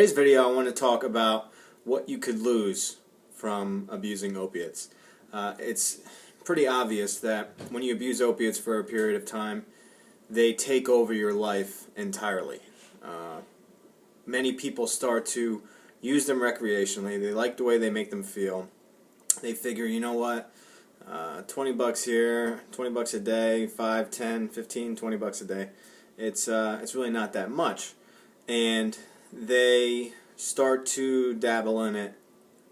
Today's video I want to talk about what you could lose from abusing opiates. It's pretty obvious that when you abuse opiates for a period of time, they take over your life entirely. Many people start to use them recreationally. They like the way they make them feel. They figure, you know what, 20 bucks here, 20 bucks a day, 5, 10, 15, 20 bucks a day. It's really not that much. And they start to dabble in it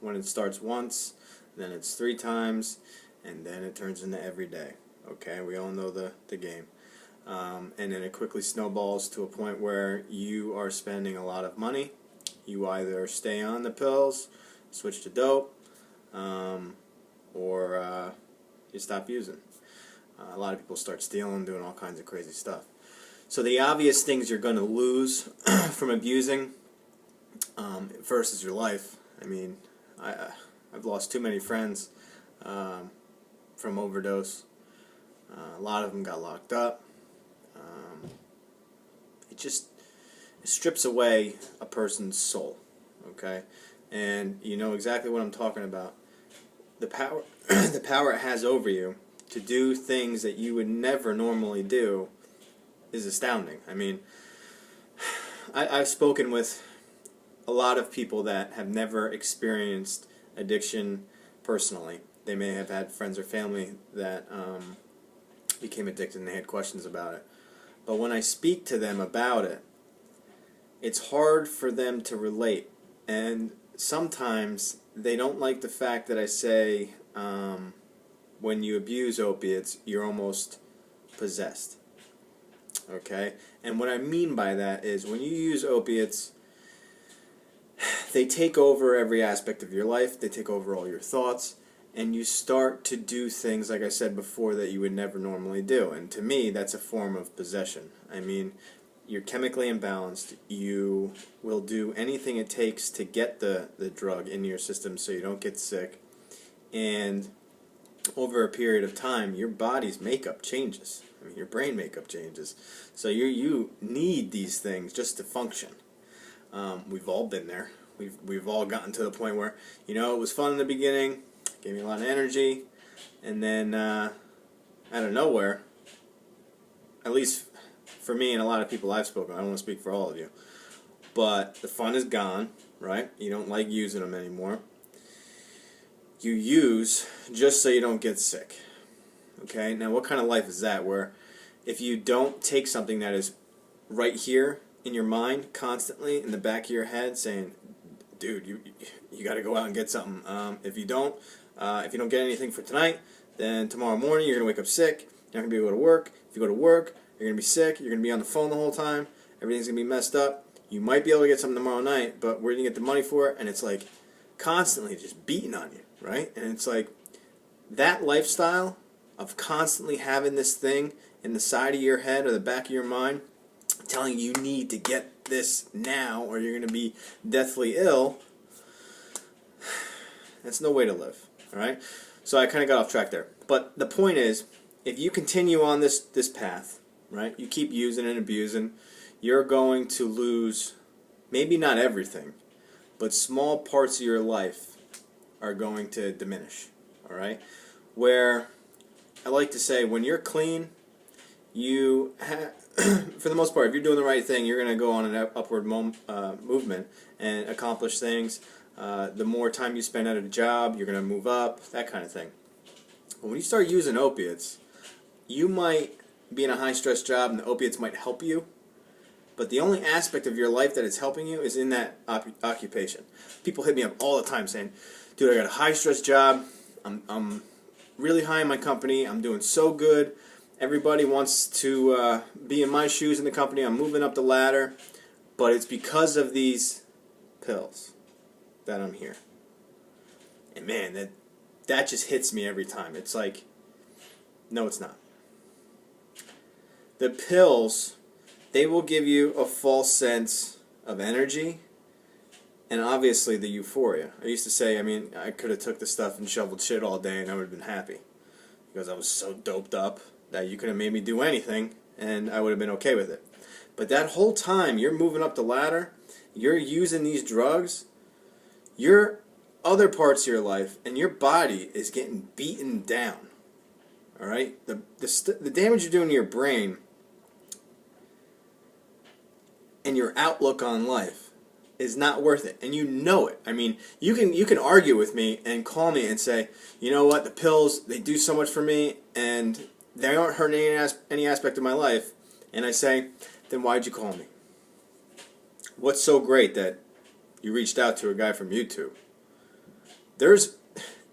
when it starts once, then it's 3 times, and then it turns into every day. Okay, we all know the game. And then it quickly snowballs to a point where you are spending a lot of money. You either stay on the pills, switch to dope, or you stop using. A lot of people start stealing, doing all kinds of crazy stuff. So the obvious things you're going to lose from abusing, first is your life. I mean, I've lost too many friends from overdose. A lot of them got locked up. It strips away a person's soul, okay? And you know exactly what I'm talking about. The power, the power it has over you to do things that you would never normally do is astounding. I mean, I've spoken with a lot of people that have never experienced addiction personally. They may have had friends or family that became addicted and they had questions about it. But when I speak to them about it, it's hard for them to relate. And sometimes they don't like the fact that I say when you abuse opiates, you're almost possessed. Okay? And what I mean by that is when you use opiates, they take over every aspect of your life, they take over all your thoughts, and you start to do things, like I said before, that you would never normally do. And to me, that's a form of possession. I mean, you're chemically imbalanced. You will do anything it takes to get the drug into your system so you don't get sick. And over a period of time, your body's makeup changes. I mean, your brain makeup changes. So you need these things just to function. We've all been there. We've all gotten to the point where, you know, it was fun in the beginning, gave me a lot of energy, and then out of nowhere, at least for me and a lot of people I've spoken, I don't want to speak for all of you, but the fun is gone, right? You don't like using them anymore. You use just so you don't get sick. Okay, now what kind of life is that, where if you don't take something that is right here in your mind constantly in the back of your head saying, dude, you got to go out and get something. If you don't get anything for tonight, then tomorrow morning you're going to wake up sick. You're not going to be able to go to work. If you go to work, you're going to be sick. You're going to be on the phone the whole time. Everything's going to be messed up. You might be able to get something tomorrow night, but where do you get the money for it? And it's like constantly just beating on you, right? And it's like that lifestyle of constantly having this thing in the side of your head or the back of your mind telling you need to get this now or you're going to be deathly ill, that's no way to live, all right? So I kind of got off track there. But the point is, if you continue on this path, right, you keep using and abusing, you're going to lose maybe not everything, but small parts of your life are going to diminish, all right? Where I like to say, when you're clean, you for the most part, if you're doing the right thing, you're going to go on an upward movement and accomplish things. The more time you spend at a job, you're going to move up, that kind of thing. But when you start using opiates, you might be in a high-stress job and the opiates might help you, but the only aspect of your life that it's helping you is in that occupation. People hit me up all the time saying, dude, I got a high-stress job, I'm really high in my company, I'm doing so good, everybody wants to be in my shoes in the company, I'm moving up the ladder, but it's because of these pills that I'm here. And man, that just hits me every time. It's like, no, it's not. The pills, they will give you a false sense of energy and obviously the euphoria. I used to say, I mean, I could have took the stuff and shoveled shit all day and I would have been happy because I was so doped up that you could have made me do anything and I would have been okay with it. But that whole time you're moving up the ladder, you're using these drugs, your other parts of your life and your body is getting beaten down. All right? The damage you're doing to your brain and your outlook on life is not worth it, and you know it. I mean, you can argue with me and call me and say, you know what, the pills, they do so much for me, and they aren't hurting any aspect of my life. And I say, then why'd you call me? What's so great that you reached out to a guy from YouTube?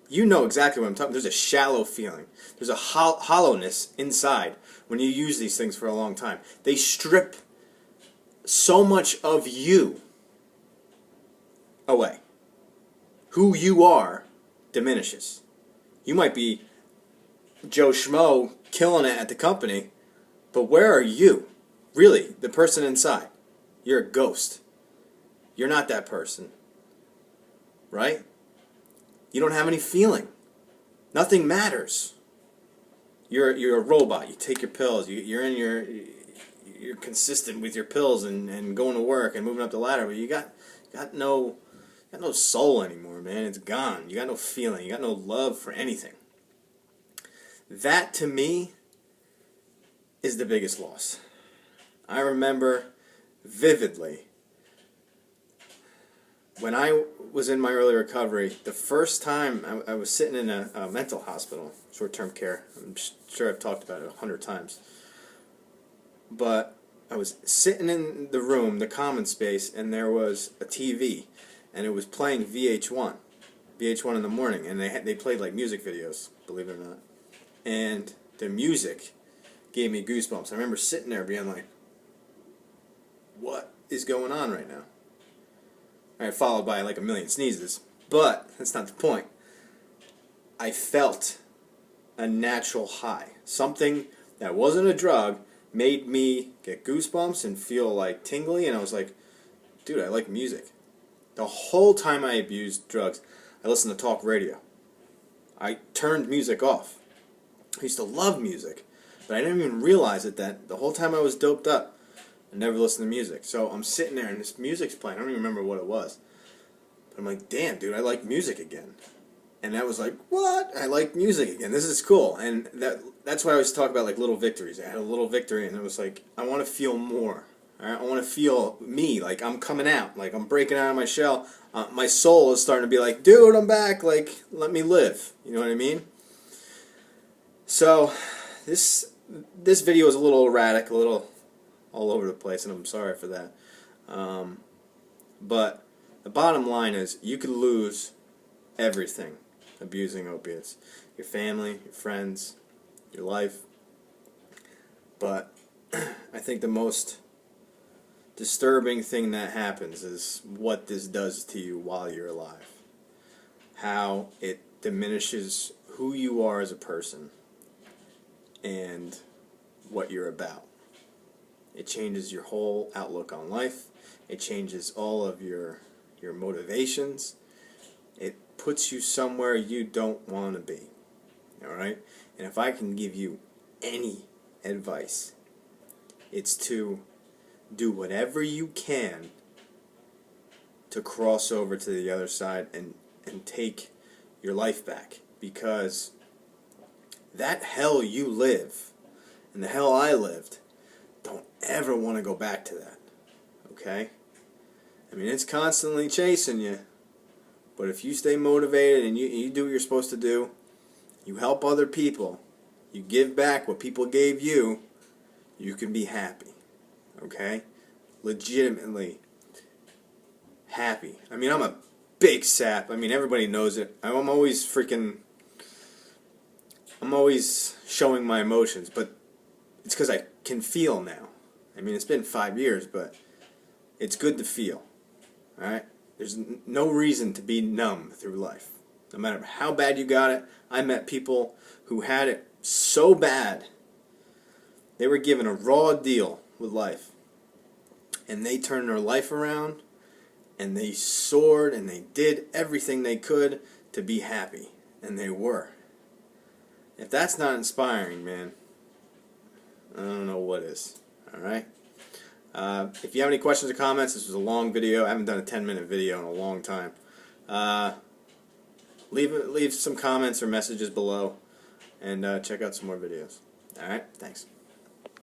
You know exactly what I'm talking. There's a shallow feeling. There's a hollowness inside when you use these things for a long time. They strip so much of you away. Who you are diminishes. You might be Joe Schmo killing it at the company, but where are you? Really, the person inside. You're a ghost. You're not that person. Right? You don't have any feeling. Nothing matters. You're a robot. You take your pills. You're consistent with your pills and going to work and moving up the ladder, but you got no soul anymore, man. It's gone. You got no feeling. You got no love for anything. That, to me, is the biggest loss. I remember vividly when I was in my early recovery, the first time I was sitting in a mental hospital, short-term care. I'm sure I've talked about it 100 times. But I was sitting in the room, the common space, and there was a TV, and it was playing VH1 in the morning, and they played like music videos, believe it or not. And the music gave me goosebumps. I remember sitting there being like, what is going on right now? All right, followed by like a million sneezes. But that's not the point. I felt a natural high. Something that wasn't a drug made me get goosebumps and feel like tingly, and I was like, dude, I like music. The whole time I abused drugs, I listened to talk radio. I turned music off. I used to love music, but I didn't even realize it that the whole time I was doped up, I never listened to music. So I'm sitting there and this music's playing. I don't even remember what it was. But I'm like, damn, dude, I like music again. And that was like, what? I like music again. This is cool. And that's why I always talk about like little victories. I had a little victory and it was like, I want to feel more. All right? I want to feel me, like I'm coming out, like I'm breaking out of my shell. My soul is starting to be like, dude, I'm back. Like, let me live. You know what I mean? So this video is a little erratic, a little all over the place, and I'm sorry for that. But the bottom line is you could lose everything abusing opiates. Your family, your friends, your life. But I think the most disturbing thing that happens is what this does to you while you're alive. How it diminishes who you are as a person and what you're about. It changes your whole outlook on life. It changes all of your motivations. It puts you somewhere you don't want to be. Alright? And if I can give you any advice, it's to do whatever you can to cross over to the other side and take your life back. Because that hell you live and the hell I lived, don't ever want to go back to that. Okay? I mean, it's constantly chasing you. But if you stay motivated and you do what you're supposed to do, you help other people, you give back what people gave you, you can be happy. Okay? Legitimately happy. I mean, I'm a big sap. I mean, everybody knows it. I'm always showing my emotions, but it's because I can feel now. I mean, it's been 5 years, but it's good to feel. Alright? There's no reason to be numb through life. No matter how bad you got it. I met people who had it so bad, they were given a raw deal with life. And they turned their life around, and they soared, and they did everything they could to be happy. And they were. If that's not inspiring, man, I don't know what is. Alright? If you have any questions or comments, this was a long video. I haven't done a 10-minute video in a long time. Leave some comments or messages below, and check out some more videos. Alright, thanks.